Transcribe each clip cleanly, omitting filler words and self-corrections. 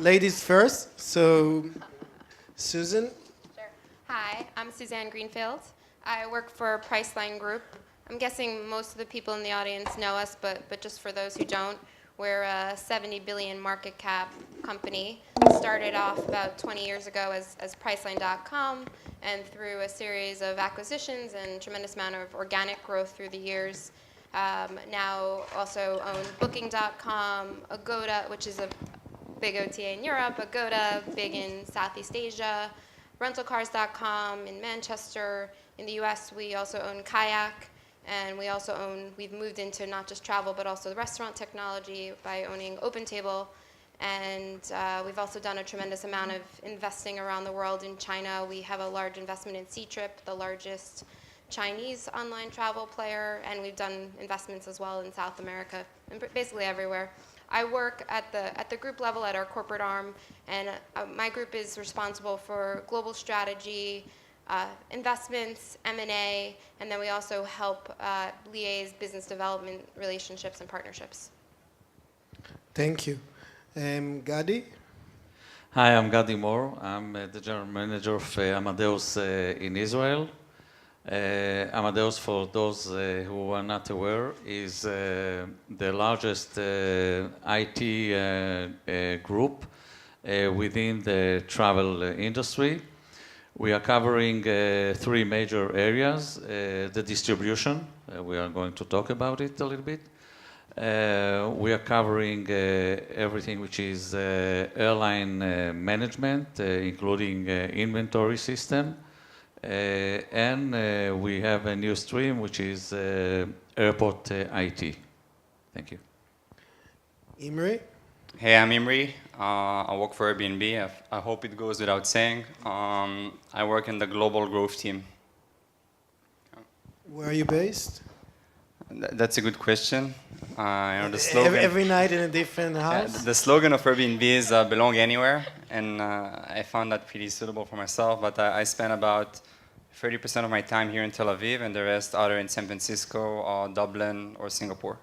ladies first. So, Susan. Sure. Hi, I'm Suzanne Greenfield. I work for Priceline Group. I'm guessing most of the people in the audience know us, but just for those who don't, we're a 70 billion market cap company. Started off about 20 years ago as Priceline.com, and through a series of acquisitions and tremendous amount of organic growth through the years, now also own Booking.com, Agoda, which is a big OTA in Europe, Agoda, big in Southeast Asia, rentalcars.com in Manchester. In the US, we also own Kayak, and we've moved into not just travel, but also the restaurant technology by owning OpenTable. And we've also done a tremendous amount of investing around the world. In China, we have a large investment in Ctrip, the largest Chinese online travel player, and we've done investments as well in South America, and basically everywhere. I work at the group level at our corporate arm, and my group is responsible for global strategy, investments, M&A, and then we also help liaise business development relationships and partnerships. Thank you. Gadi? Hi, I'm Gadi Moore. I'm the general manager of Amadeus in Israel. Amadeus, for those who are not aware, is the largest IT group within the travel industry. We are covering three major areas. The distribution, we are going to talk about it a little bit. We are covering everything which is airline management, including inventory system. And we have a new stream, which is airport IT. Thank you. Imre? Hey, I'm Imri. I work for Airbnb. I hope it goes without saying. I work in the global growth team. Where are you based? That's a good question. The slogan, every night in a different house? the slogan of Airbnb is belong anywhere, and I found that pretty suitable for myself, but I spend about 30% of my time here in Tel Aviv, and the rest either in San Francisco, Dublin, or Singapore.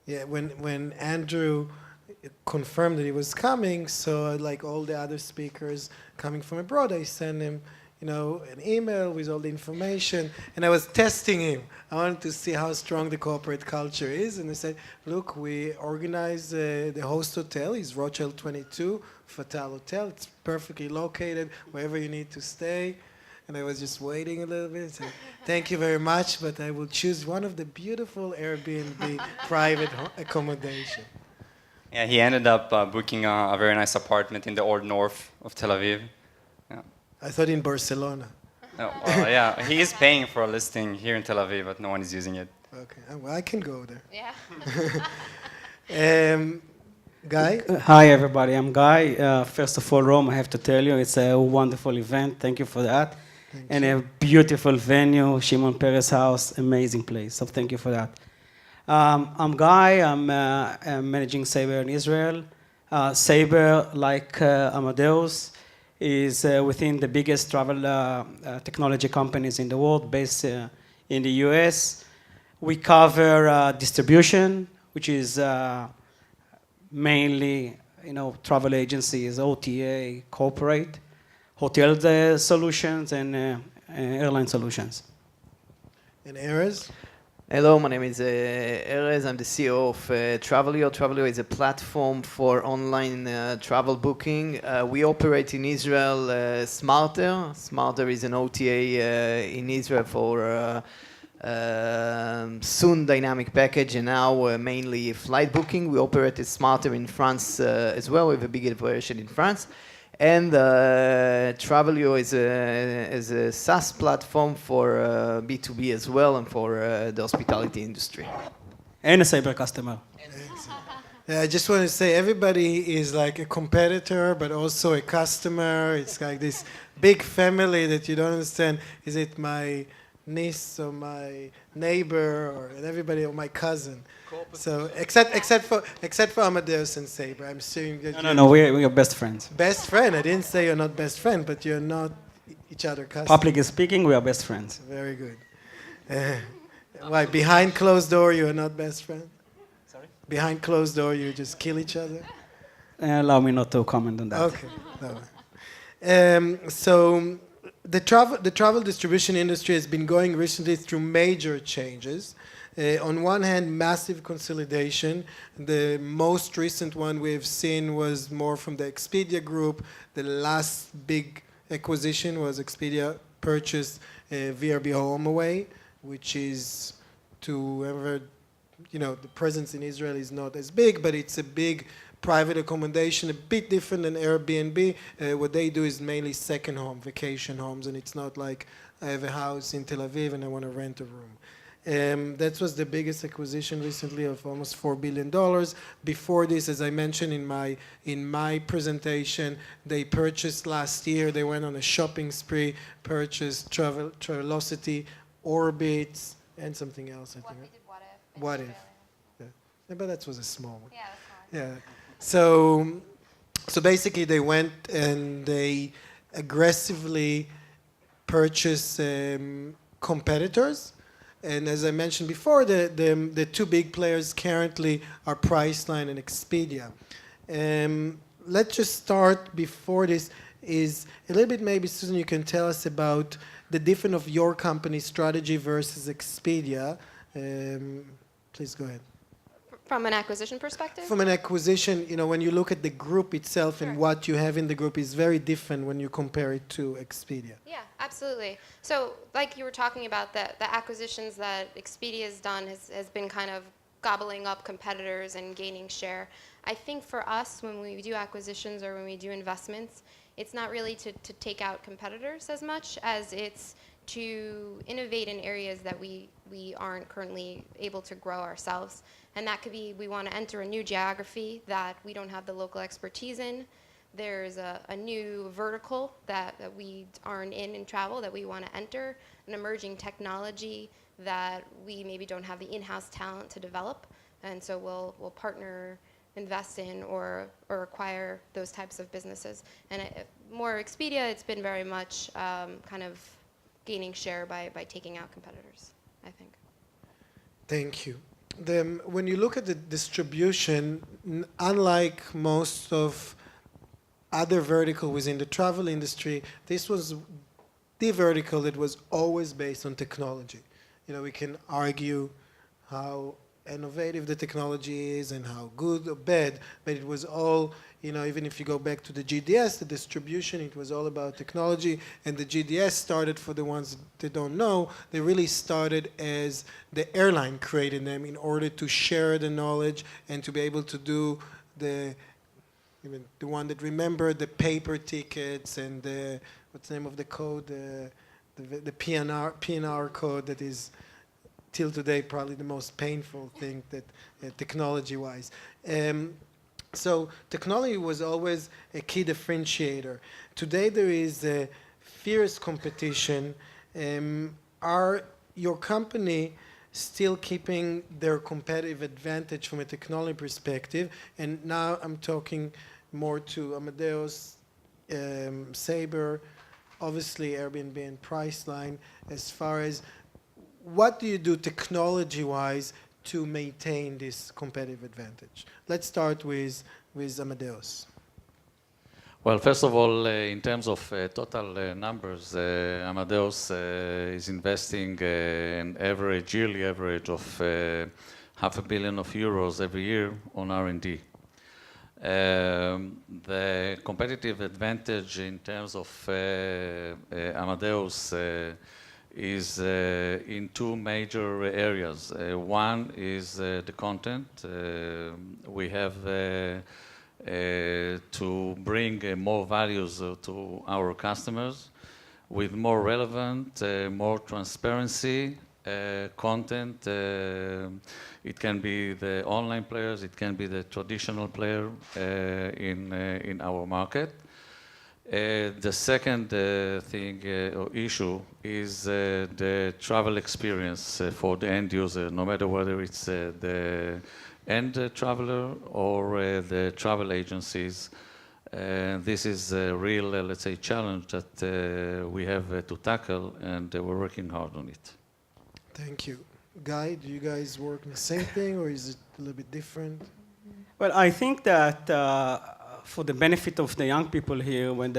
Yeah, when Andrew confirmed that he was coming, so like all the other speakers coming from abroad, I sent him an email with all the information, and I was testing him. I wanted to see how strong the corporate culture is, and I said, look, we organize the host hotel is Rothschild 22, Fatal Hotel. It's perfectly located wherever you need to stay. And I was just waiting a little bit. So, thank you very much, but I will choose one of the beautiful Airbnb private accommodation. Yeah, he ended up booking a very nice apartment in the old north of Tel Aviv. I thought in Barcelona. Oh, well, yeah, he is paying for a listing here in Tel Aviv, but no one is using it. Okay, well, I can go there. Yeah. Guy? Hi, everybody. I'm Guy. First of all, Rome, I have to tell you, it's a wonderful event. Thank you for that. Thank you. A beautiful venue, Shimon Peres House, amazing place. So thank you for that. I'm Guy. I'm managing Sabre in Israel. Sabre, like Amadeus, is within the biggest travel technology companies in the world, based in the US. We cover distribution, which is mainly travel agencies, OTA, corporate, hotel solutions, and airline solutions. And Erez? Hello, my name is Erez. I'm the CEO of Travelio. Travelio is a platform for online travel booking. We operate in Israel Smarter. Smarter is an OTA in Israel for soon dynamic package, and now mainly flight booking. We operated Smarter in France as well. We have a big operation in France. And Travelio is a SaaS platform for B2B as well, and for the hospitality industry. And a Sabre customer. I just want to say everybody is like a competitor, but also a customer. It's like this big family that you don't understand. Is it my niece or my neighbor or everybody or my cousin? So except for Amadeus and Sabre, I'm assuming that No, we are best friends. Best friend. I didn't say you're not best friend, but you're not each other cousins. Publicly speaking, we are best friends. Very good. Why behind closed door you are not best friends? Sorry? Behind closed door you just kill each other? allow me not to comment on that. Okay. So the travel distribution industry has been going recently through major changes. On one hand, massive consolidation. The most recent one we've seen was more from the Expedia group. The last big acquisition was Expedia purchased VRB HomeAway, which is, to whoever, the presence in Israel is not as big, but it's a big private accommodation, a bit different than Airbnb. What they do is mainly second home, vacation homes, and it's not like I have a house in Tel Aviv and I want to rent a room. That was the biggest acquisition recently of almost $4 billion. Before this, as I mentioned in my presentation, they purchased last year, they went on a shopping spree, purchased Travelocity, Orbitz, and something else, I think. We did What If. What If. Yeah, but that was a small one. Yeah, that's fine. Yeah. So basically they went and they aggressively purchased competitors. And as I mentioned before, the two big players currently are Priceline and Expedia. Let's just start before this is a little bit, maybe Susan, you can tell us about the difference of your company's strategy versus Expedia. Please go ahead. From an acquisition perspective? From an acquisition, when you look at the group itself and what you have in the group is very different when you compare it to Expedia. Yeah, absolutely. So like you were talking about, the acquisitions that Expedia has done has been kind of gobbling up competitors and gaining share. I think for us, when we do acquisitions or when we do investments, it's not really to take out competitors as much as it's to innovate in areas that we aren't currently able to grow ourselves. And that could be, we want to enter a new geography that we don't have the local expertise in. There's a new vertical that we aren't in travel that we want to enter, an emerging technology that we maybe don't have the in-house talent to develop. And so we'll partner, invest in, or acquire those types of businesses. And more Expedia, it's been very much kind of gaining share by taking out competitors, I think. Thank you. When you look at the distribution, unlike most of other vertical within the travel industry, this was the vertical that was always based on technology. We can argue how innovative the technology is and how good or bad, but it was all, even if you go back to the GDS, the distribution, it was all about technology. And the GDS started, for the ones that don't know, they really started as the airline created them in order to share the knowledge and to be able to do the one that remembered the paper tickets and what's the name of the code, the PNR code that is till today probably the most painful thing that technology-wise. So technology was always a key differentiator. Today there is a fierce competition. Are your company still keeping their competitive advantage from a technology perspective? And now I'm talking more to Amadeus, Sabre, obviously Airbnb and Priceline, as far as what do you do technology-wise to maintain this competitive advantage? Let's start with Amadeus. Well, first of all, in terms of total numbers, Amadeus is investing an yearly average of €500 million every year on R&D. The competitive advantage in terms of Amadeus is in two major areas. One is the content. We have to bring more values to our customers with more relevant, more transparency content. It can be the online players, it can be the traditional player in our market. The second thing or issue is the travel experience for the end user, no matter whether it's the end traveler or the travel agencies. This is a real, let's say, challenge that we have to tackle, and we're working hard on it. Thank you. Guy, do you guys work on the same thing, or is it a little bit different? Well, I think that for the benefit of the young people here, when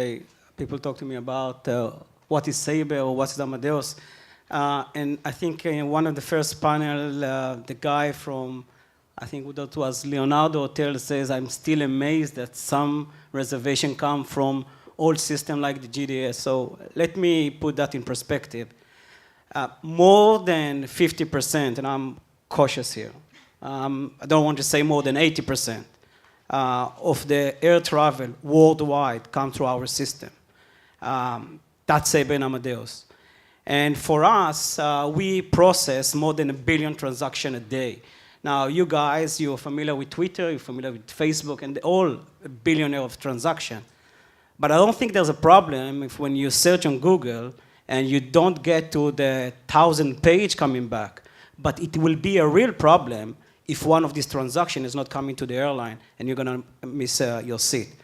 people talk to me about what is Sabre or what is Amadeus, and I think in one of the first panel, the guy from, I think that was Leonardo Hotel, says, I'm still amazed that some reservation come from old system like the GDS. So let me put that in perspective. More than 50%, and I'm cautious here, I don't want to say more than 80%, of the air travel worldwide come through our system. That's Sabre and Amadeus. And for us, we process more than 1 billion transactions a day. Now, you guys, you're familiar with Twitter, you're familiar with Facebook, and all 1 billion of transactions. But I don't think there's a problem if when you search on Google and you don't get to the 1,000 page coming back. But it will be a real problem if one of these transactions is not coming to the airline and you're going to miss your seat.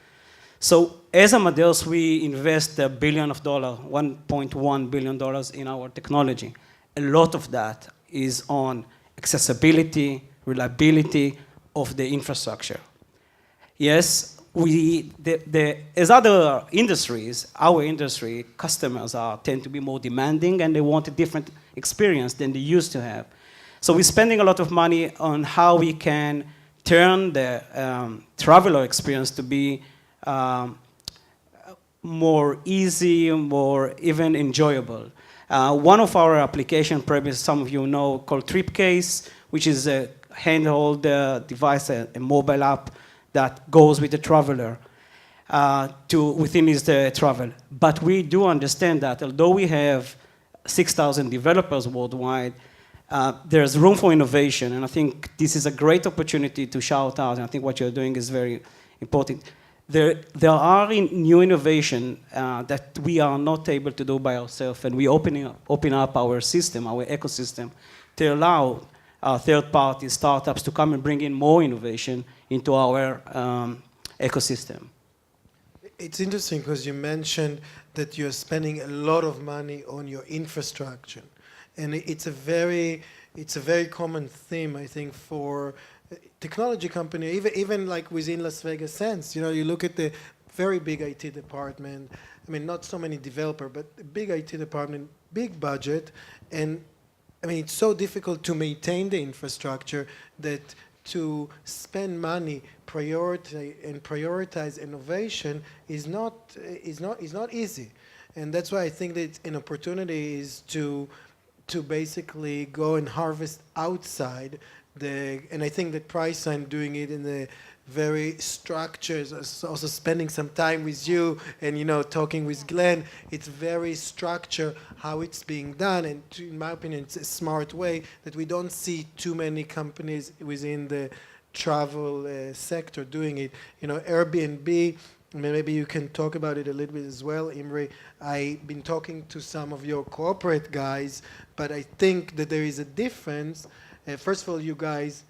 So as Amadeus, we invest $1 billion, $1.1 billion in our technology. A lot of that is on accessibility, reliability of the infrastructure. Yes, as other industries, our industry, customers tend to be more demanding and they want a different experience than they used to have. So we're spending a lot of money on how we can turn the traveler experience to be more easy, more even enjoyable. One of our application, probably some of you know, called TripCase, which is a handheld device, a mobile app that goes with the traveler within his travel. But we do understand that although we have 6,000 developers worldwide, there's room for innovation, and I think this is a great opportunity to shout out, and I think what you're doing is very important. There are new innovation that we are not able to do by ourselves, and we open up our system, our ecosystem, to allow third-party startups to come and bring in more innovation into our ecosystem. It's interesting because you mentioned that you're spending a lot of money on your infrastructure, and it's a very common theme, I think, for technology company, even like within Las Vegas Sense. You know, you look at the very big IT department. I mean, not so many developers, but a big IT department, big budget, and I mean, it's so difficult to maintain the infrastructure that to spend money, prioritize innovation is not easy, and that's why I think that an opportunity is to basically go and harvest outside and I think that Priceline doing it in the very structures, also spending some time with you and talking with Glenn, it's very structured how it's being done, and in my opinion it's a smart way that we don't see too many companies within the travel sector doing it. Airbnb, maybe you can talk about it a little bit as well, Imre. I've been talking to some of your corporate guys, but I think that there is a difference. First of all, you guys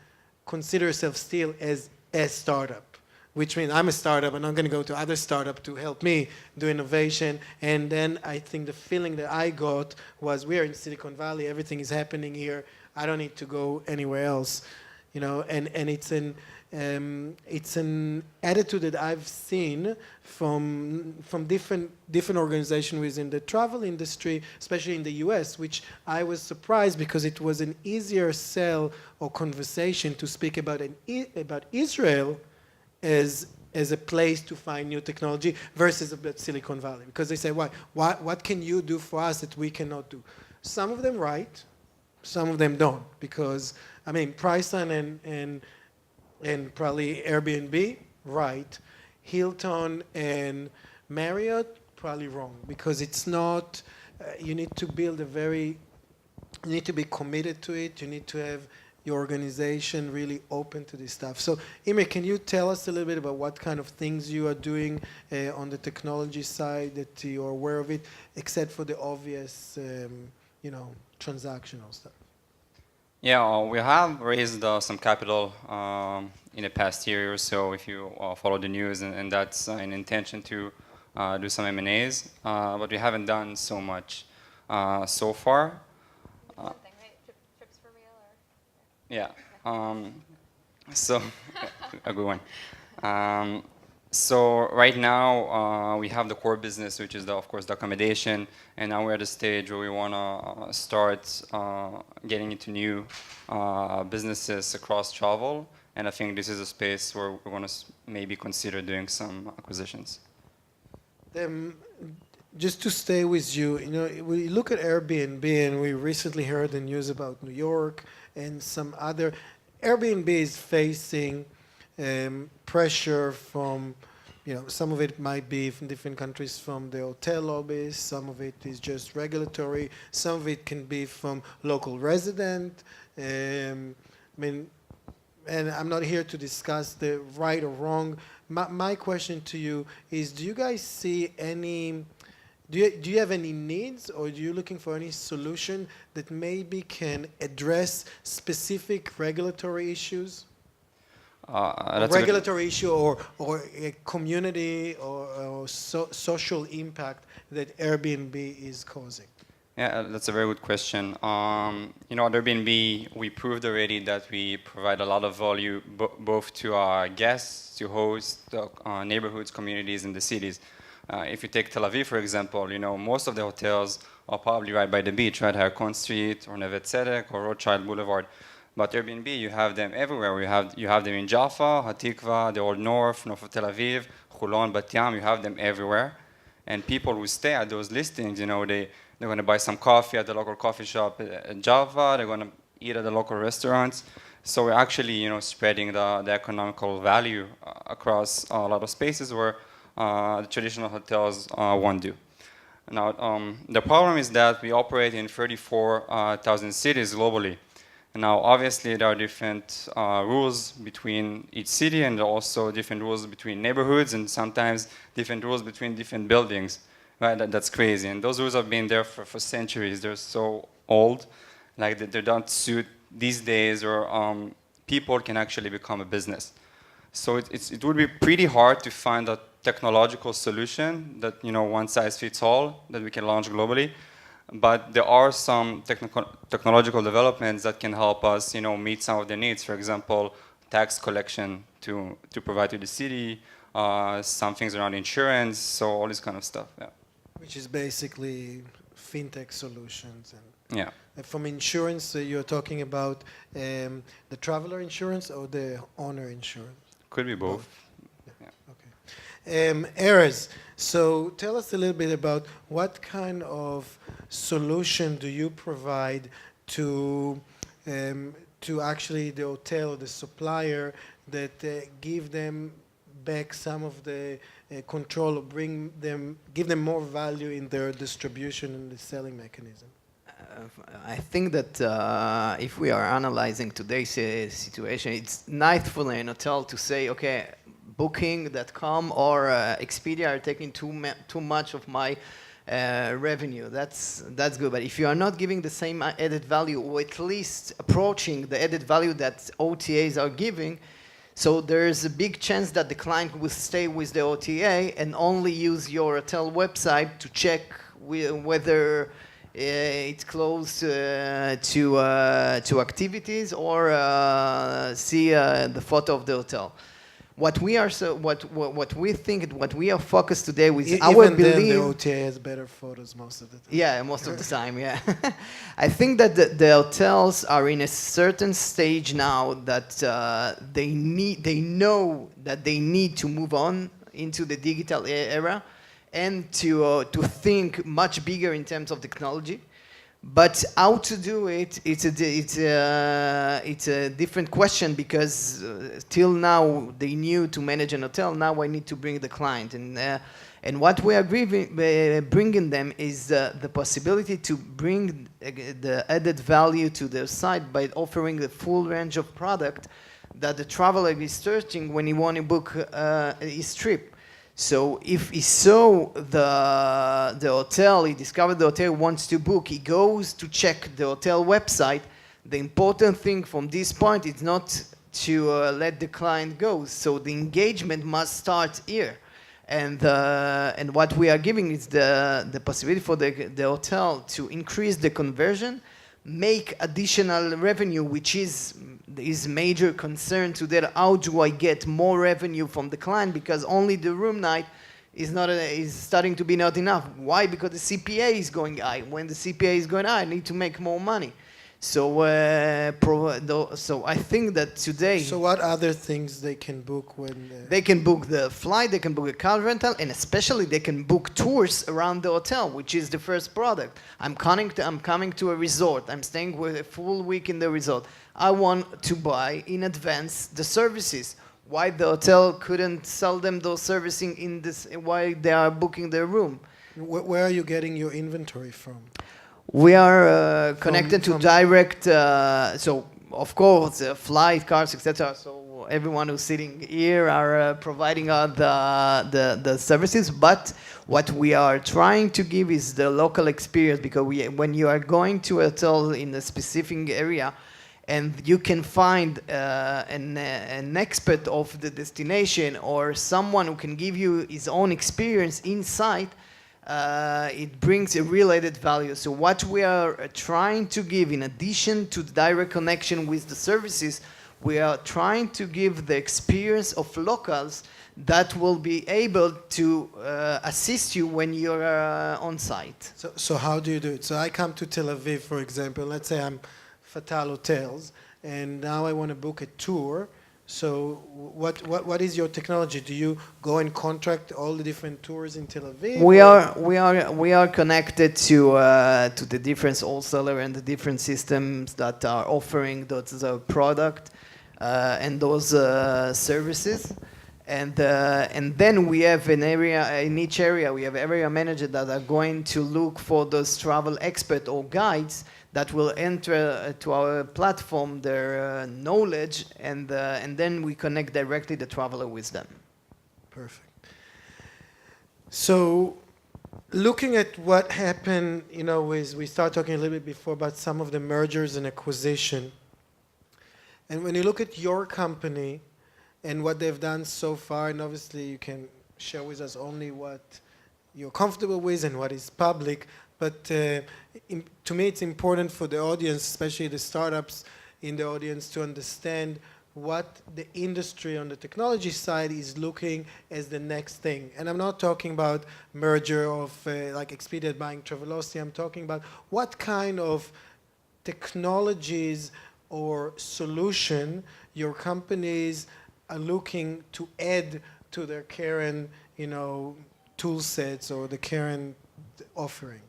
consider yourself still as a startup, which means I'm a startup and I'm going to go to other startup to help me do innovation. And then I think the feeling that I got was we are in Silicon Valley, everything is happening here, I don't need to go anywhere else. And it's an attitude that I've seen from different organizations within the travel industry, especially in the US, which I was surprised because it was an easier sell or conversation to speak about Israel as a place to find new technology versus about Silicon Valley, because they say, what can you do for us that we cannot do? Some of them right, some of them don't, because I mean Priceline and probably Airbnb, right. Hilton and Marriott, probably wrong, because it's not, you need to build you need to be committed to it, you need to have your organization really open to this stuff. So, Imre, can you tell us a little bit about what kind of things you are doing on the technology side that you're aware of it, except for the obvious, transactional stuff? Yeah, we have raised some capital in the past year or so, if you follow the news, and that's an intention to do some M&As, but we haven't done so much so far. Something, right? Trips for real, or? Yeah, so a good one. So right now we have the core business, which is of course the accommodation, and now we're at a stage where we want to start getting into new businesses across travel, and I think this is a space where we're going to maybe consider doing some acquisitions. Just to stay with you, you know, we look at Airbnb, and we recently heard the news about New York and some other. Airbnb is facing pressure from, you know, some of it might be from different countries, from the hotel lobbies, some of it is just regulatory, some of it can be from local resident. I mean, and I'm not here to discuss the right or wrong. My question to you is, do you guys see any, do you have any needs, or are you looking for any solution that maybe can address specific regulatory issues? Regulatory issue or a community or social impact that Airbnb is causing? Yeah, that's a very good question. You know, at Airbnb, we proved already that we provide a lot of value both to our guests, to hosts, neighborhoods, communities, and the cities. If you take Tel Aviv, for example, you know, most of the hotels are probably right by the beach, right? Harkon Street or Neve Tzedek or Rothschild Boulevard. But Airbnb, you have them everywhere. You have them in Jaffa, Hatikva, the Old North of Tel Aviv, Chulon, Bat Yam. You have them everywhere. And people who stay at those listings, you know, they're going to buy some coffee at the local coffee shop in Java. They're going to eat at the local restaurants. So we're actually, you know, spreading the economical value across a lot of spaces where the traditional hotels won't do. Now, the problem is that we operate in 34,000 cities globally. Now, obviously, there are different rules between each city, and also different rules between neighborhoods, and sometimes different rules between different buildings. Right? That's crazy. And those rules have been there for centuries. They're so old, like they don't suit these days, or people can actually become a business. So it would be pretty hard to find a technological solution that, you know, one size fits all that we can launch globally. But there are some technological developments that can help us, you know, meet some of the needs. For example, tax collection to provide to the city, some things around insurance, so all this kind of stuff. Yeah. Which is basically fintech solutions. And yeah. From insurance, you're talking about the traveler insurance or the owner insurance? Could be both. Yeah. Okay. Erez, so tell us a little bit about what kind of solution do you provide to actually the hotel, the supplier, that give them back some of the control, or give them more value in their distribution and the selling mechanism? I think that if we are analyzing today's situation, it's nice for an hotel to say, okay, Booking.com or Expedia are taking too much of my revenue. That's good. But if you are not giving the same added value, or at least approaching the added value that OTAs are giving, so there's a big chance that the client will stay with the OTA and only use your hotel website to check whether it's close to activities, or see the photo of the hotel. What we are what we think, what we are focused today with our belief. Even then, the OTA has better photos most of the time. Yeah, most of the time. Yeah, I think that the hotels are in a certain stage now that they know that they need to move on into the digital era, and to think much bigger in terms of technology. But how to do it, it's a different question, because till now they knew to manage an hotel. Now I need to bring the client, and what we are bringing them is the possibility to bring the added value to their site by offering the full range of product that the traveler is searching when he want to book his trip. So if he saw the hotel, he discovered the hotel wants to book, he goes to check the hotel website. The important thing from this point is not to let the client go. So the engagement must start here. And what we are giving is the possibility for the hotel to increase the conversion, make additional revenue, which is major concern to that. How do I get more revenue from the client? Because only the room night is starting to be not enough. Why? Because the CPA is going high. When the CPA is going high, I need to make more money. So, so I think that today... So what other things they can book when... They can book the flight, they can book a car rental, and especially they can book tours around the hotel, which is the first product. I'm coming to a resort. I'm staying with a full week in the resort. I want to buy in advance the services. Why the hotel couldn't sell them those servicing in this? Why they are booking their room? Where are you getting your inventory from? We are connected to direct, so of course, flight, cars, etc. So everyone who's sitting here are providing the services. But what we are trying to give is the local experience, because when you are going to a hotel in a specific area, and you can find an expert of the destination or someone who can give you his own experience inside, it brings a real added value. So what we are trying to give, in addition to the direct connection with the services, we are trying to give the experience of locals that will be able to assist you when you're on site. So how do you do it? So I come to Tel Aviv, for example. Let's say I'm Fatal Hotels, and now I want to book a tour. So what is your technology? Do you go and contract all the different tours in Tel Aviv? We are connected to the different wholesaler and the different systems that are offering those product and those services. And then we have an area, in each area, we have area managers that are going to look for those travel experts or guides that will enter to our platform their knowledge, and then we connect directly the traveler with them. Perfect. So, looking at what happened, we start talking a little bit before about some of the mergers and acquisition. And when you look at your company and what they've done so far, and obviously you can share with us only what you're comfortable with and what is public, but to me it's important for the audience, especially the startups in the audience, to understand what the industry on the technology side is looking as the next thing. And I'm not talking about merger of like Expedia buying Travelocity. I'm talking about what kind of technologies or solution your companies are looking to add to their current, tool sets or the current offering.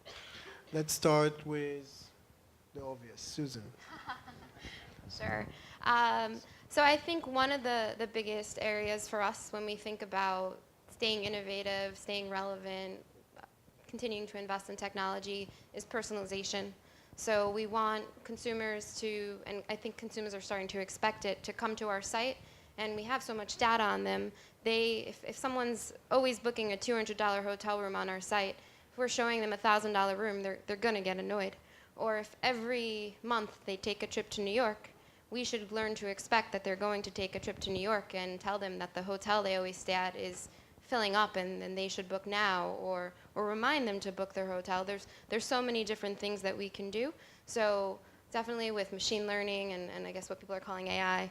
Let's start with the obvious, Susan. Sure. So I think one of the biggest areas for us when we think about staying innovative, staying relevant, continuing to invest in technology is personalization. So we want consumers to, and I think consumers are starting to expect it, to come to our site, and we have so much data on them. If someone's always booking a $200 hotel room on our site, if we're showing them a $1,000 room, they're going to get annoyed. Or if every month they take a trip to New York, we should learn to expect that they're going to take a trip to New York and tell them that the hotel they always stay at is filling up and they should book now, or remind them to book their hotel. There's so many different things that we can do. So definitely with machine learning and I guess what people are calling AI,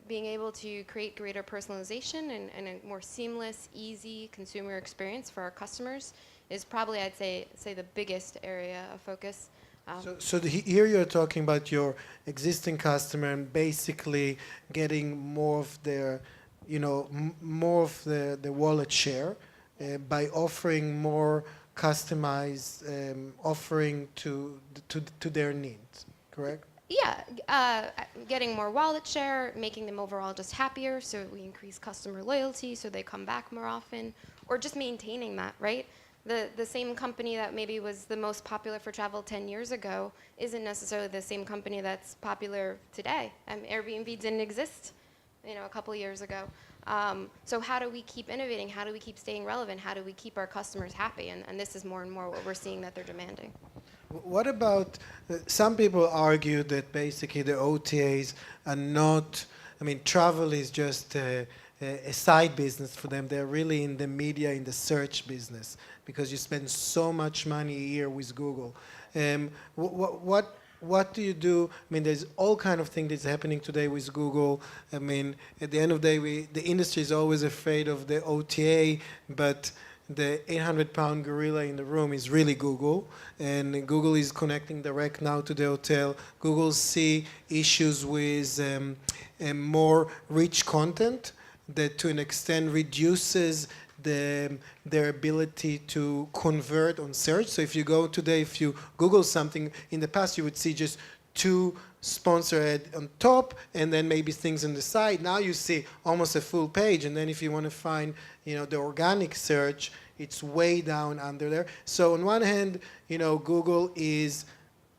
being able to create greater personalization and a more seamless, easy consumer experience for our customers is probably, I'd say the biggest area of focus. So here you're talking about your existing customer and basically getting more of their, more of the wallet share by offering more customized offering to their needs, correct? Yeah, getting more wallet share, making them overall just happier, so we increase customer loyalty, so they come back more often, or just maintaining that, right? The same company that maybe was the most popular for travel 10 years ago isn't necessarily the same company that's popular today. Airbnb didn't exist, a couple years ago. So how do we keep innovating? How do we keep staying relevant? How do we keep our customers happy? And this is more and more what we're seeing that they're demanding. What about, some people argue that basically the OTAs are not, travel is just a side business for them. They're really in the media, in the search business, because you spend so much money a year with Google. What do you do? I mean, there's all kind of things that's happening today with Google. I mean, at the end of the day, the industry is always afraid of the OTA, but the 800-pound gorilla in the room is really Google, and Google is connecting direct now to the hotel. Google see issues with more rich content that to an extent reduces their ability to convert on search. So if you go today, if you Google something, in the past you would see just 2 sponsor ad on top and then maybe things on the side. Now you see almost a full page, and then if you want to find, the organic search, it's way down under there. So on one hand, Google is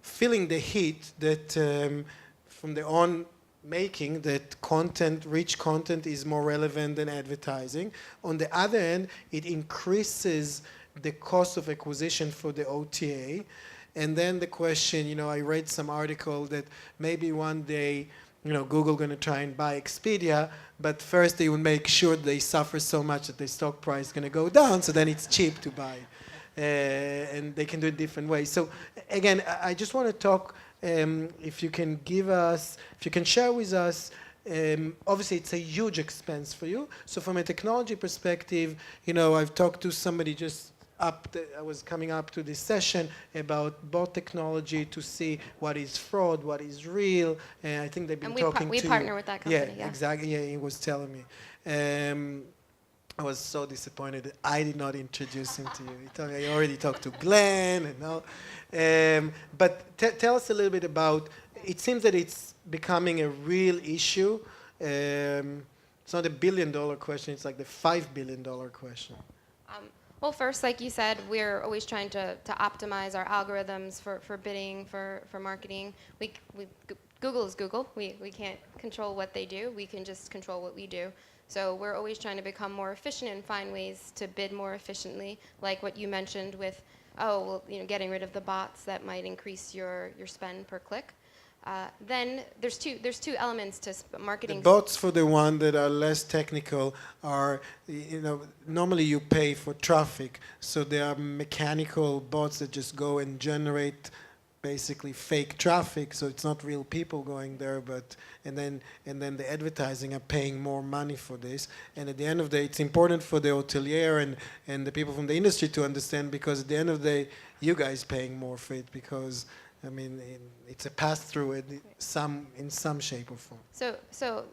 feeling the heat that from the on making that rich content is more relevant than advertising. On the other hand, it increases the cost of acquisition for the OTA. And then the question, I read some article that maybe one day, Google going to try and buy Expedia, but first they will make sure they suffer so much that the stock price is going to go down, so then it's cheap to buy. And they can do it different ways. So again, I just want to talk, if you can share with us, obviously it's a huge expense for you. So from a technology perspective, I've talked to somebody just I was coming up to this session about bot technology to see what is fraud, what is real, and I think they've been talking to you. We partner with that company. Yeah, exactly. Yeah, he was telling me. I was so disappointed that I did not introduce him to you. He told me I already talked to Glenn and all. But tell us a little bit about, it seems that it's becoming a real issue. It's not $1 billion question, it's like the $5 billion question. Well, first, like you said, we're always trying to optimize our algorithms for bidding, for marketing. Google is Google. We can't control what they do. We can just control what we do. So we're always trying to become more efficient and find ways to bid more efficiently, like what you mentioned with, getting rid of the bots that might increase your spend per click. Then there's two elements to marketing. The bots, for the one that are less technical, are, normally you pay for traffic, so they are mechanical bots that just go and generate basically fake traffic, so it's not real people going there, and then the advertising are paying more money for this. And at the end of the day, it's important for the hotelier and the people from the industry to understand, because at the end of the day, you guys paying more for it, because it's a pass-through in some shape or form. So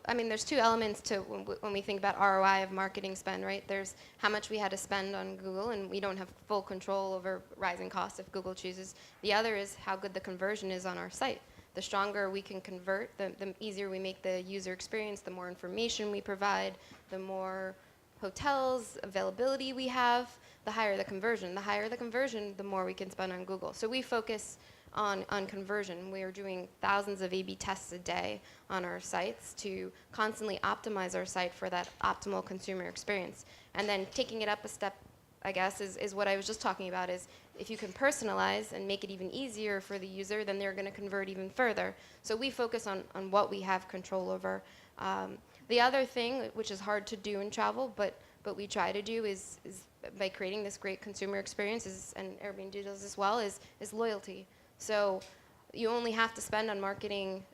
there's 2 elements to when we think about ROI of marketing spend, right? There's how much we had to spend on Google, and we don't have full control over rising costs if Google chooses. The other is how good the conversion is on our site. The stronger we can convert, the easier we make the user experience, the more information we provide, the more hotels availability we have, the higher the conversion. The higher the conversion, the more we can spend on Google. So we focus on conversion. We are doing thousands of A/B tests a day on our sites to constantly optimize our site for that optimal consumer experience. And then taking it up a step, I guess, is what I was just talking about, is if you can personalize and make it even easier for the user, then they're going to convert even further. So we focus on what we have control over. The other thing, which is hard to do in travel, but we try to do is by creating this great consumer experience, and Airbnb does as well, is loyalty. So you only have to spend on marketing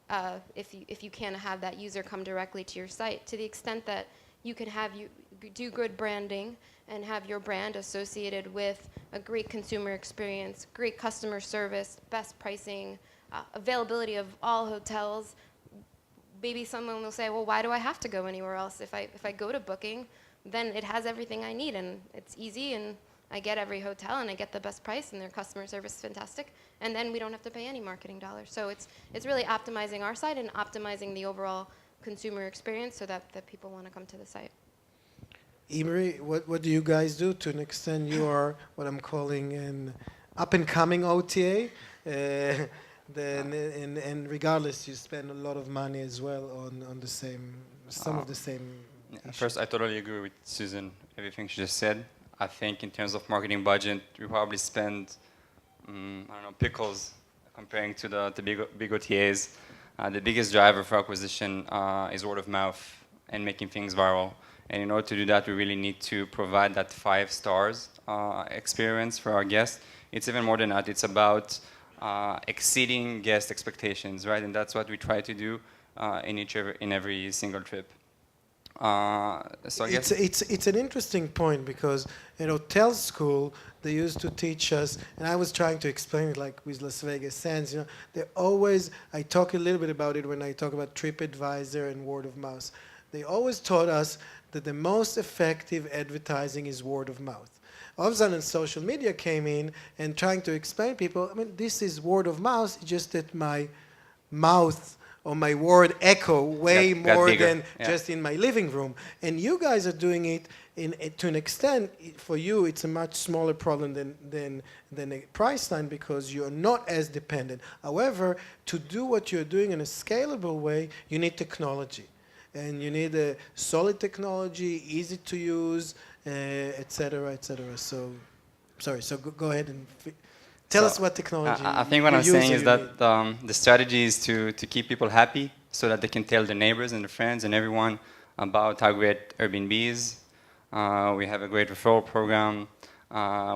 if you can have that user come directly to your site. To the extent that you can do good branding and have your brand associated with a great consumer experience, great customer service, best pricing, availability of all hotels. Maybe someone will say, well, why do I have to go anywhere else? If I go to Booking, then it has everything I need, and it's easy, and I get every hotel, and I get the best price, and their customer service is fantastic, and then we don't have to pay any marketing dollars. So it's really optimizing our site and optimizing the overall consumer experience so that people want to come to the site. Imri, what do you guys do? To an extent, you are what I'm calling an up-and-coming OTA. And regardless, you spend a lot of money as well on the same, some of the same issues. First, I totally agree with Susan, everything she just said. I think in terms of marketing budget, we probably spend, pickles comparing to the big OTAs. The biggest driver for acquisition is word of mouth and making things viral. And in order to do that, we really need to provide that 5 stars experience for our guests. It's even more than that. It's about exceeding guest expectations, right? And that's what we try to do in every single trip. So I guess It's an interesting point because in hotel school they used to teach us, and I was trying to explain it like with Las Vegas Sands. They always, I talk a little bit about it when I talk about TripAdvisor and word of mouth. They always taught us that the most effective advertising is word of mouth. All of a sudden, social media came in and trying to explain people. I mean, this is word of mouth. It's just that my mouth or my word echo way got more bigger. than Yeah. just in my living room. And you guys are doing it to an extent. For you, it's a much smaller problem than a price line because you're not as dependent. However, to do what you're doing in a scalable way, you need technology. And you need a solid technology, easy to use, et cetera, et cetera. So, sorry, so go ahead and tell us what technology I think what you I'm use saying or is you that need. the strategy is to keep people happy so that they can tell their neighbors and their friends and everyone about how great Airbnb is. We have a great referral program.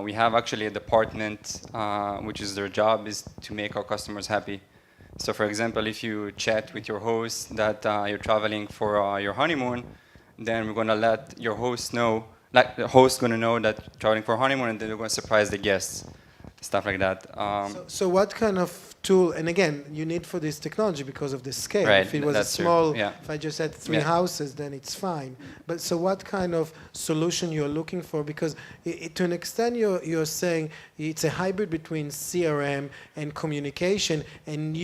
We have actually a department which is their job is to make our customers happy. So for example, if you chat with your host that you're traveling for your honeymoon, then we're going to let your host know, like the host going to know that you're traveling for a honeymoon, and then they're going to surprise the guests, stuff like that. So what kind of tool, and again, you need for this technology because of the scale. Right, If it was a that's true, small, yeah. if I just had 3 Yeah. houses, then it's fine. But so what kind of solution you're looking for? Because to an extent, you're saying it's a hybrid between CRM and communication, and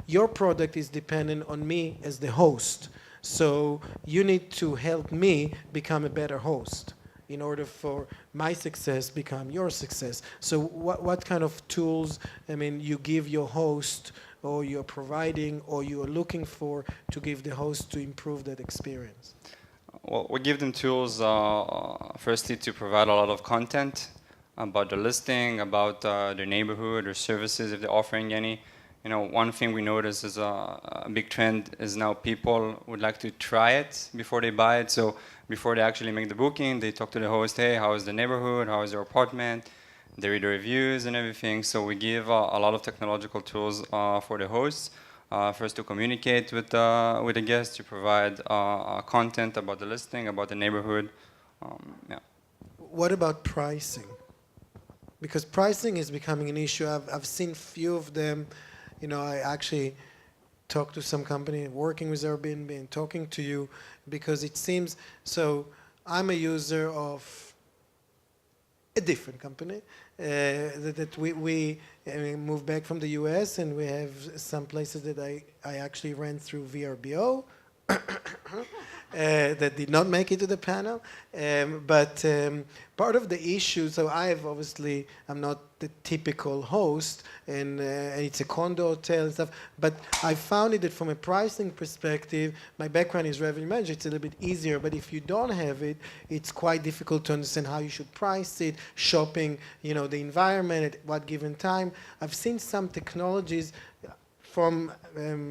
your product is dependent on me as the host. So you need to help me become a better host in order for my success become your success. So what kind of tools, I mean, you give your host or you're providing or you're looking for to give the host to improve that experience? Well, we give them tools, firstly, to provide a lot of content about the listing, about their neighborhood, their services, if they're offering any. One thing we notice is a big trend is now people would like to try it before they buy it. So before they actually make the booking, they talk to the host, hey, how is the neighborhood? How is your apartment? They read the reviews and everything. So we give a lot of technological tools for the hosts. First to communicate with the guests, to provide content about the listing, about the neighborhood. Yeah. What about pricing? Because pricing is becoming an issue. I've seen few of them. I actually talked to some company working with Airbnb and talking to you because it seems, so I'm a user of a different company that we moved back from the US, and we have some places that I actually ran through VRBO that did not make it to the panel. But part of the issue, so I'm not the typical host, and it's a condo hotel and stuff, but I found it that from a pricing perspective, my background is revenue manager, it's a little bit easier, but if you don't have it, it's quite difficult to understand how you should price it, shopping, the environment at what given time. I've seen some technologies from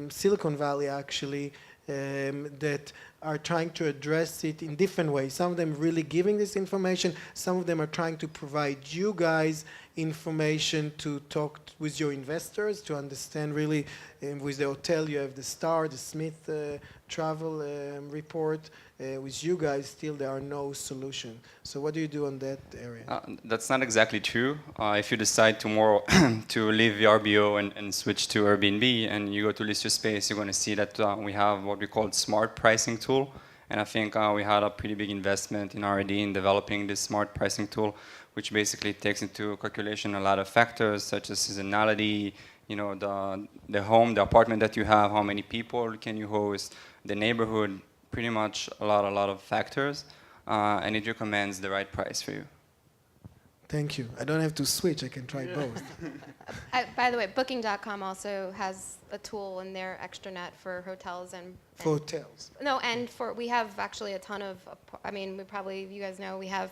Silicon Valley, actually, that are trying to address it in different ways. Some of them really giving this information. Some of them are trying to provide you guys information to talk with your investors to understand really. With the hotel, you have the STAR, the Smith travel report. With you guys, still there are no solution. So what do you do on that area? That's not exactly true. If you decide tomorrow to leave VRBO and switch to Airbnb and you go to list your space, you're going to see that we have what we call smart pricing tool. And I think we had a pretty big investment in R&D in developing this smart pricing tool, which basically takes into calculation a lot of factors such as seasonality, the home, the apartment that you have, how many people can you host, the neighborhood, pretty much a lot of factors, and it recommends the right price for you. Thank you. I don't have to switch. I can try both. By the way, Booking.com also has a tool in their extranet for hotels and For hotels. no, and we have actually a ton of. You guys know, we have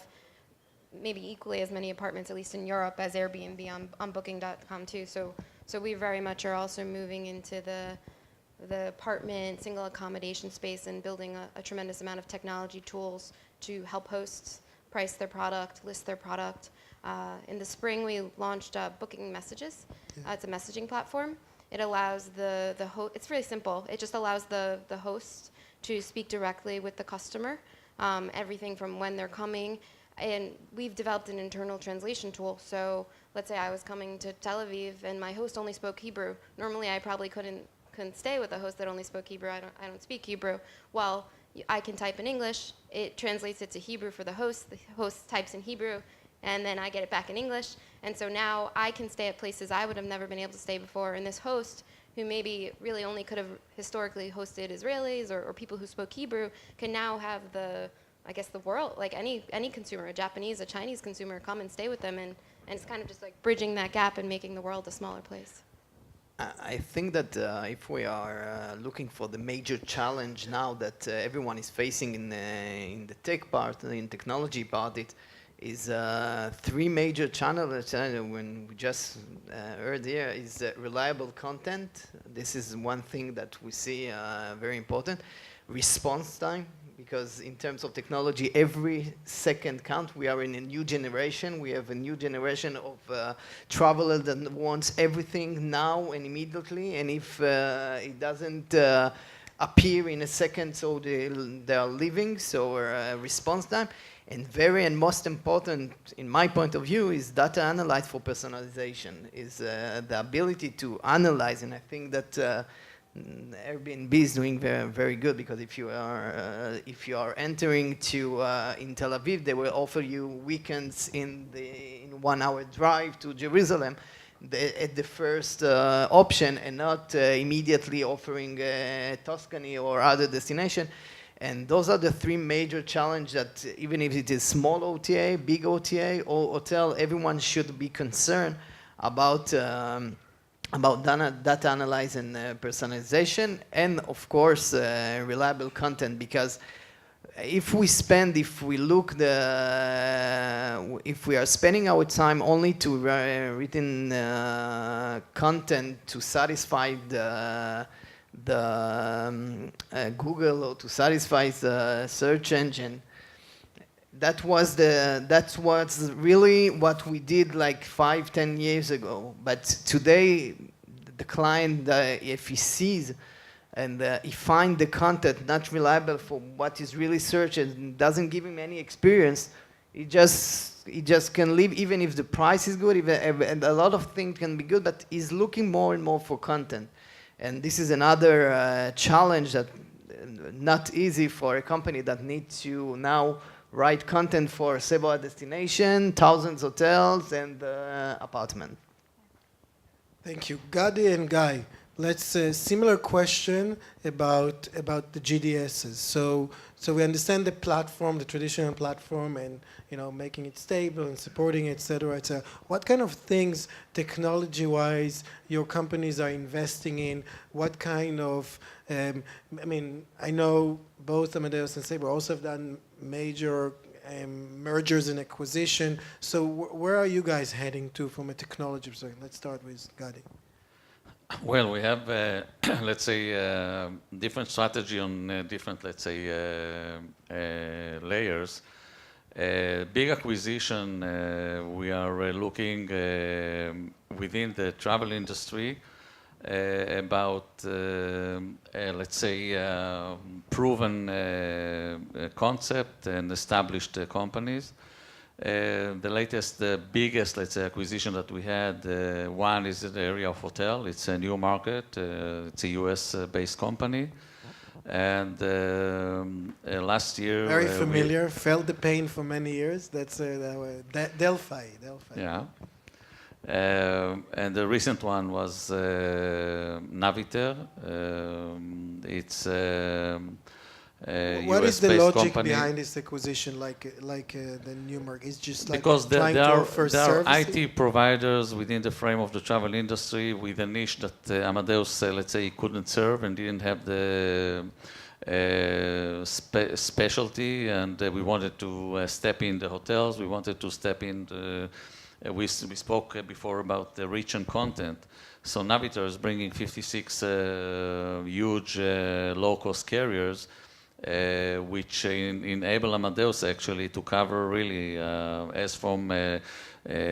maybe equally as many apartments, at least in Europe, as Airbnb on Booking.com too. So we very much are also moving into the apartment single accommodation space and building a tremendous amount of technology tools to help hosts price their product, list their product. In the spring, we launched Booking Messages. It's a messaging platform. It allows the host, it's really simple. It just allows the host to speak directly with the customer, everything from when they're coming. And we've developed an internal translation tool. So let's say I was coming to Tel Aviv and my host only spoke Hebrew. Normally, I probably couldn't stay with a host that only spoke Hebrew. I don't speak Hebrew. Well, I can type in English. It translates it to Hebrew for the host. The host types in Hebrew, and then I get it back in English. And so now I can stay at places I would have never been able to stay before. And this host, who maybe really only could have historically hosted Israelis or people who spoke Hebrew, can now have the world, like any consumer, a Japanese, a Chinese consumer, come and stay with them. And it's kind of just like bridging that gap and making the world a smaller place. I think that if we are looking for the major challenge now that everyone is facing in the tech part, in technology part, it is three major channels. When we just heard here is reliable content. This is one thing that we see very important. Response time, because in terms of technology, every second count. We are in a new generation. We have a new generation of traveler that wants everything now and immediately. And if it doesn't appear in a second, so they are leaving. So response time. And most important, in my point of view, is data analyze for personalization, is the ability to analyze. And I think that Airbnb is doing very, very good, because if you are entering to in Tel Aviv, they will offer you weekends in 1 hour drive to Jerusalem at the first option, and not immediately offering Tuscany or other destination. And those are the three major challenges that, even if it is small OTA, big OTA, or hotel, everyone should be concerned about data analyze and personalization, and of course reliable content. Because if we are spending our time only to written content to satisfy the Google, or to satisfy the search engine, that's really what we did like 5-10 years ago. But today, the client, if he sees and he finds the content not reliable for what is really searched and doesn't give him any experience, he just can leave, even if the price is good, and a lot of things can be good, but he's looking more and more for content. And this is another challenge that not easy for a company that needs to now write content for several destinations, thousands of hotels, and apartments. Thank you. Gadi and Guy, let's similar question about the GDSs. So we understand the platform, the traditional platform, and making it stable and supporting it, et cetera, et cetera. What kind of things, technology-wise, your companies are investing in? What kind of, I know both Amadeus and Sabre also have done major mergers and acquisition. So where are you guys heading to from a technology perspective? Let's start with Gadi. Well, we have, let's say, different strategy on different, let's say, layers. Big acquisition, we are looking within the travel industry about, let's say, proven concept and established companies. The latest, the biggest, let's say, acquisition that we had, one is in the area of hotel. It's a new market. It's a US-based company. And last year... Very familiar. Felt the pain for many years. That's Delphi. Yeah. And the recent one was Naviter. It's what is the logic company behind this acquisition, like the new market? It's just like because trying to offer there are services? IT providers within the frame of the travel industry with a niche that Amadeus, let's say, couldn't serve and didn't have the specialty, and we wanted to step in the hotels. We wanted to step in we spoke before about the reach and content. So Naviter is bringing 56 huge low-cost carriers, which enable Amadeus actually to cover really as from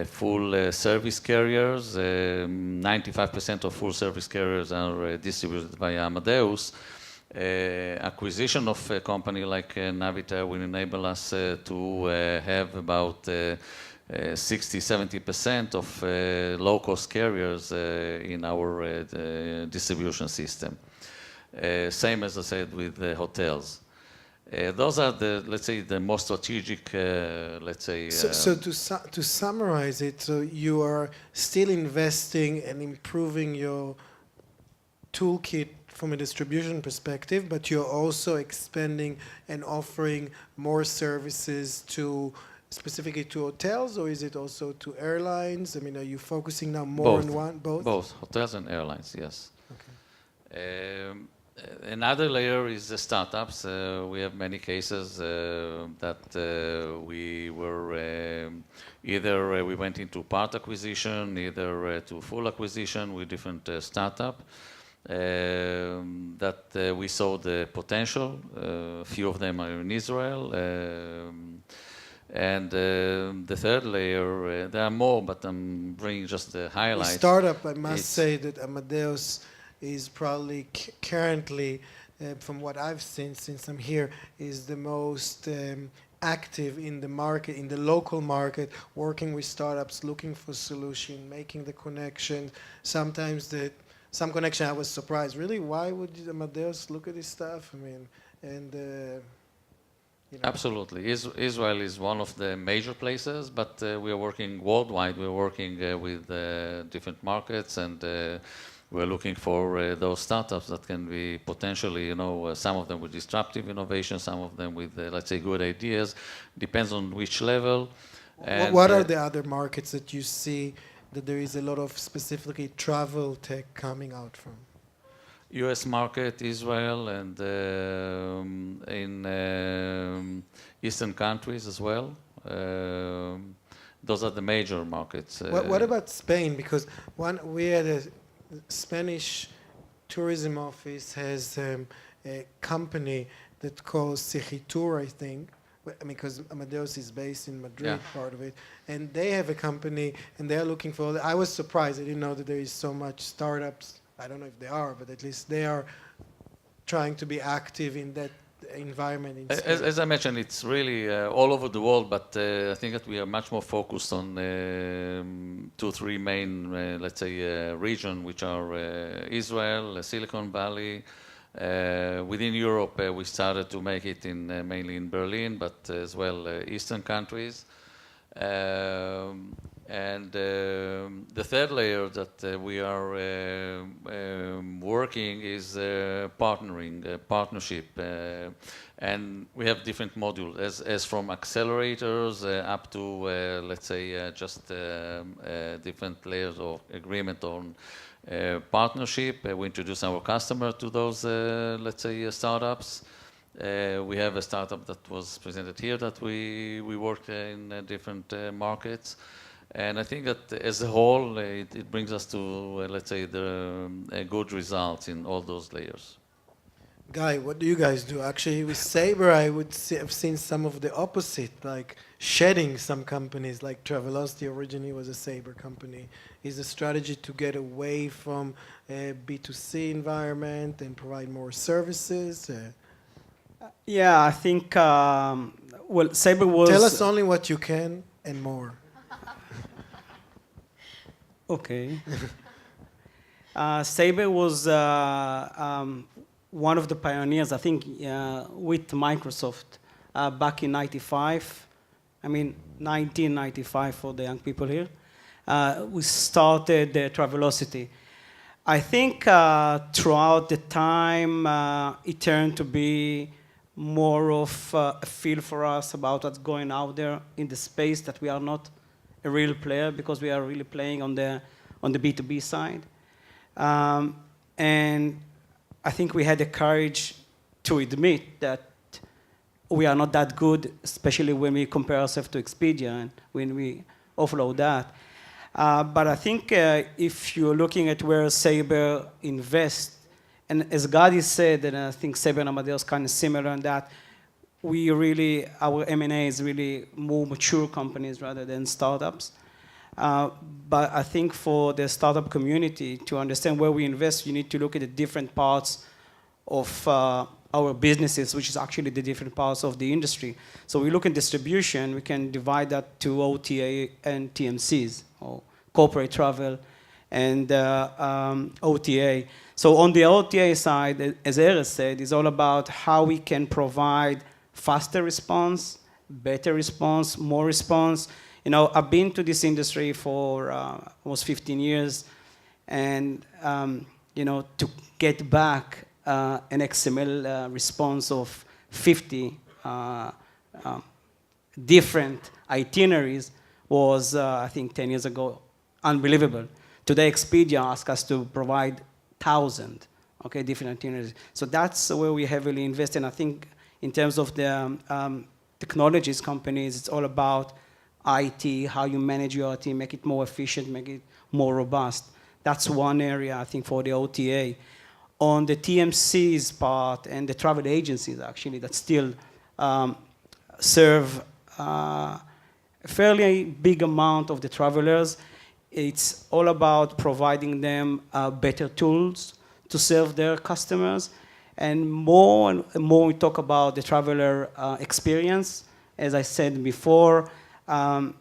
full service carriers. 95% of full service carriers are distributed by Amadeus. Acquisition of a company like Navitaire will enable us to have about 60-70% of low-cost carriers in our distribution system. Same as I said with the hotels. Those are the, let's say, the most strategic, let's say. So to summarize it, so you are still investing and improving your toolkit from a distribution perspective, but you're also expanding and offering more services to specifically to hotels, or is it also to airlines? I mean, are you focusing now more on one, both? Both, hotels and airlines, yes. Okay. Another layer is the startups. We have many cases that we were either we went into part acquisition, either to full acquisition with different startup. That we saw the potential. A few of them are in Israel. And the third layer, there are more, but I'm bringing just the highlights. The startup, I must say that Amadeus is probably currently, from what I've seen since I'm here, is the most active in the market, in the local market, working with startups, looking for solution, making the connection. Sometimes some connection I was surprised. Really, why would Amadeus look at this stuff? I mean, and you know. Absolutely. Israel is one of the major places, but we are working worldwide. We're working with different markets, and we're looking for those startups that can be potentially, you know, some of them with disruptive innovation, some of them with, let's say, good ideas. Depends on which level. And what are the other markets that you see that there is a lot of specifically travel tech coming out from? U.S. market, Israel, and in Eastern countries as well. Those are the major markets. What about Spain? Because we had a Spanish tourism office has a company that calls Segitur, I think. I mean, because Amadeus is based in Madrid, part of it, and they have a company, and they are looking for. I was surprised. I didn't know that there is so much startups. I don't know if they are, but at least they are trying to be active in that environment. In as I mentioned, it's really all over the world, but I think that we are much more focused on 2-3 main, let's say, region, which are Israel, Silicon Valley. Within Europe, we started to make it in mainly in Berlin, but as well Eastern countries. And the third layer that we are working is partnership. And we have different modules, as from accelerators up to, let's say, just different layers of agreement on partnership. We introduce our customer to those, let's say, startups. We have a startup that was presented here that we work in different markets. And I think that as a whole, it brings us to, let's say, good results in all those layers. Guy, what do you guys do? Actually, with Sabre, I would have seen some of the opposite, like shedding some companies, like Travelocity originally was a Sabre company. Is the strategy to get away from a B2C environment and provide more services? Yeah, I think, well, Sabre was... Tell us only what you can and more. Okay. Sabre was one of the pioneers, I think, with Microsoft back in 95. I mean, 1995 for the young people here. We started Travelocity. I think throughout the time, it turned to be more of a feel for us about what's going out there in the space, that we are not a real player because we are really playing on the B2B side. And I think we had the courage to admit that we are not that good, especially when we compare ourselves to Expedia and when we offload that. But I think if you're looking at where Sabre invests and as Gadi said, and I think Saber and Amadeus kind of similar in that, we really, our M&A is really more mature companies rather than startups. But I think for the startup community, to understand where we invest, you need to look at the different parts of our businesses, which is actually the different parts of the industry. So we look at distribution, we can divide that to OTA and TMCs, or corporate travel and OTA. So on the OTA side, as Erez said, it's all about how we can provide faster response, better response, more response. You know, I've been to this industry for almost 15 years, and you know, to get back an XML response of 50 different itineraries was, I think, 10 years ago, unbelievable. Today, Expedia asks us to provide 1,000, okay, different itineraries. So that's where we heavily invest in. I think in terms of the technologies companies, it's all about IT, how you manage your IT, make it more efficient, make it more robust. That's one area, I think, for the OTA. On the TMC's part and the travel agencies, actually, that still serve a fairly big amount of the travelers. It's all about providing them better tools to serve their customers. And more we talk about the traveler experience. As I said before, the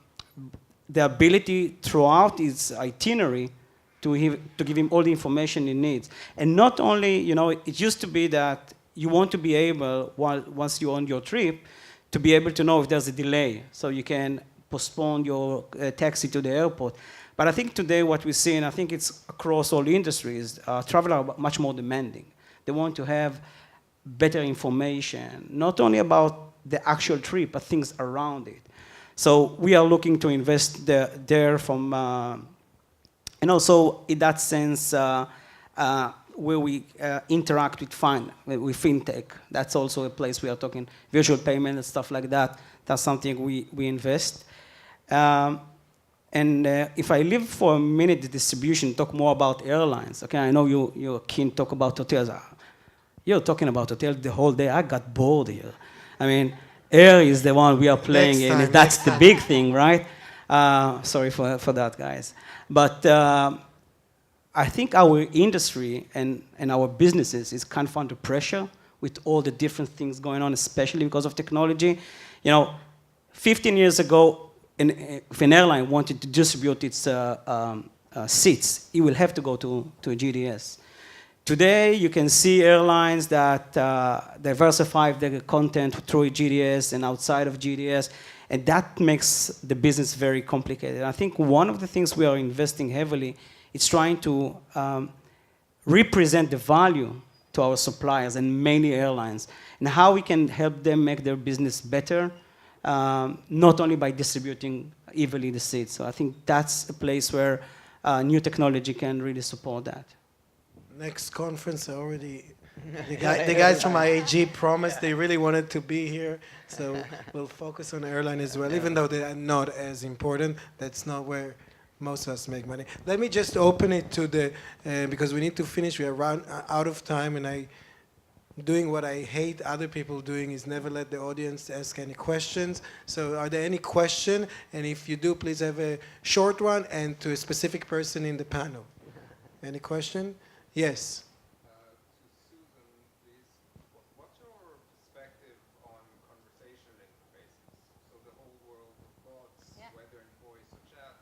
ability throughout its itinerary to give him all the information he needs. And not only, you know, it used to be that you want to be able, once you're on your trip, to be able to know if there's a delay, so you can postpone your taxi to the airport. But I think today what we see, and I think it's across all industries, travelers are much more demanding. They want to have better information, not only about the actual trip, but things around it. So we are looking to invest there from, and also in that sense, where we interact with fintech. That's also a place we are talking, virtual payment and stuff like that. That's something we invest. And if I leave for a minute the distribution, talk more about airlines. Okay, I know you're keen to talk about hotels. You're talking about hotels the whole day. I got bored here. I mean, air is the one we are playing in. That's the big thing, right? Sorry for that, guys. But I think our industry and our businesses is kind of under pressure with all the different things going on, especially because of technology. You know, 15 years ago, if an airline wanted to distribute its seats, it will have to go to a GDS. Today, you can see airlines that diversify their content through a GDS and outside of GDS, and that makes the business very complicated. I think one of the things we are investing heavily is trying to represent the value to our suppliers and many airlines, and how we can help them make their business better, not only by distributing evenly the seats. So I think that's a place where new technology can really support that. Next conference already, the guys from IAG promised they really wanted to be here, so we'll focus on airline as well, even though they are not as important. That's not where most of us make money. Let me just open it to the, because we need to finish, we are out of time, and doing what I hate other people doing is never let the audience ask any questions. So are there any questions? And if you do, please have a short one and to a specific person in the panel. Any question? Yes. To Susan, please. What's your perspective on conversational interfaces? So the whole world of bots, whether in voice or chat,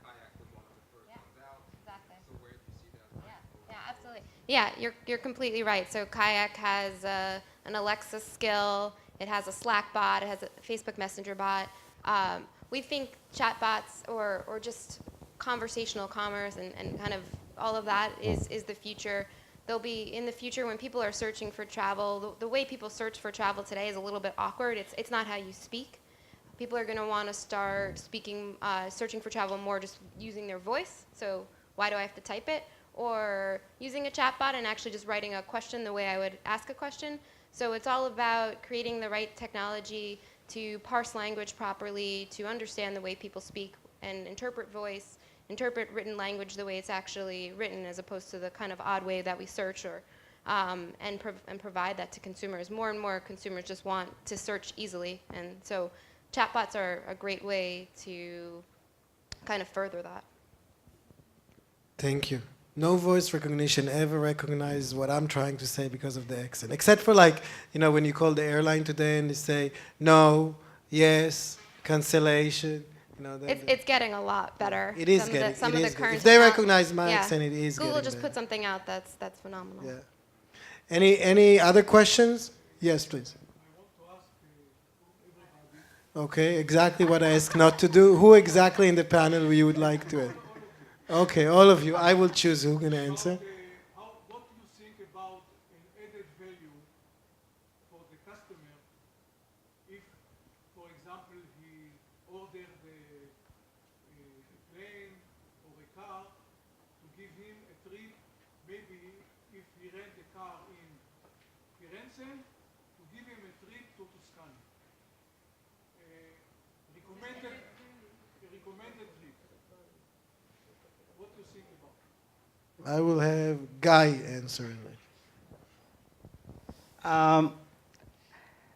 Kayak was one of the first ones out. Exactly. So where do you see that? Yeah, absolutely. Yeah, you're completely right. So Kayak has an Alexa skill. It has a Slack bot. It has a Facebook Messenger bot. We think chatbots or just conversational commerce and kind of all of that is the future. They'll be in the future when people are searching for travel. The way people search for travel today is a little bit awkward. It's not how you speak. People are going to want to start speaking, searching for travel more just using their voice. So why do I have to type it? Or using a chatbot and actually just writing a question the way I would ask a question. So it's all about creating the right technology to parse language properly, to understand the way people speak and interpret voice, interpret written language the way it's actually written, as opposed to the kind of odd way that we search or and provide that to consumers. More and more consumers just want to search easily, and so chatbots are a great way to kind of further that. Thank you. No voice recognition ever recognizes what I'm trying to say because of the accent. Except for like, when you call the airline today and they say no, yes, cancellation. It's getting a lot better. It is some getting. Of the, some it of is the getting. current If they account- recognize my yeah. accent, it is Google getting just better. put something out that's phenomenal. Yeah. Any other questions? Yes, please. Okay, exactly what I asked not to do. Who exactly in the panel you would like to? Okay, all of you. I will choose who's going to answer. What do you think about an added value for the customer if, for example, he ordered a plane or a car to give him a trip, maybe if he rent a car in Firenze, to give him a trip to Tuscany. Recommended trip. What do you think about it? I will have Guy answering it.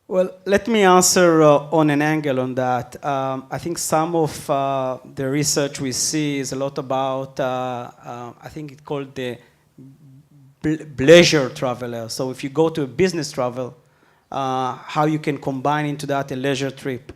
Well, let me answer on an angle on that. I think some of the research we see is a lot about, I think it's called the leisure traveler. So if you go to a business travel, how you can combine into that a leisure trip.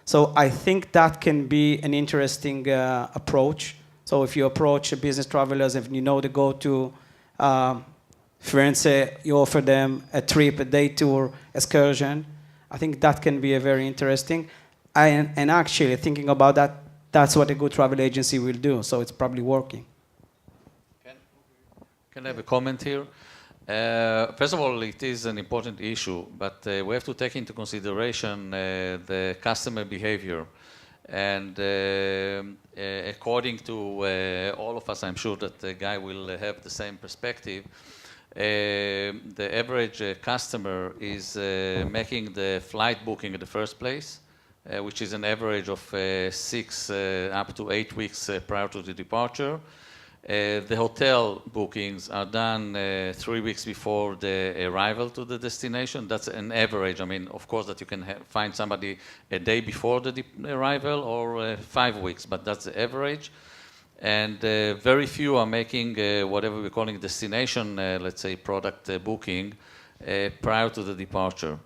So I think that can be an interesting approach. So if you approach business travelers, if you know they go to Firenze, you offer them a trip, a day tour, excursion. I think that can be a very interesting. And actually, thinking about that, that's what a good travel agency will do. So it's probably working. Can I have a comment here? First of all, it is an important issue, but we have to take into consideration the customer behavior. And according to all of us, I'm sure that the guy will have the same perspective. The average customer is making the flight booking in the first place, which is an average of 6 up to 8 weeks prior to the departure. The hotel bookings are done 3 weeks before the arrival to the destination. That's an average. I mean, of course, that you can find somebody a day before the arrival or 5 weeks, but that's the average. And very few are making whatever we're calling destination, let's say, product booking prior to the departure.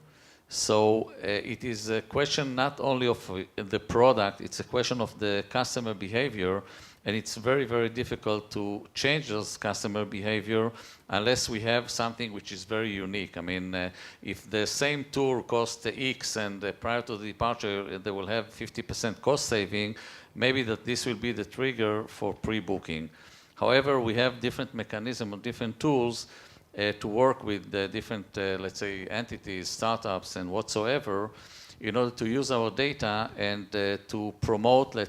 So it is a question not only of the product, it's a question of the customer behavior. And it's very, very difficult to change those customer behavior unless we have something which is very unique. I mean, if the same tour costs X and prior to the departure they will have 50% cost saving, maybe that this will be the trigger for pre-booking. However, we have different mechanisms or different tools to work with the different, let's say, entities, startups, and whatsoever, in order to use our data and to promote, let's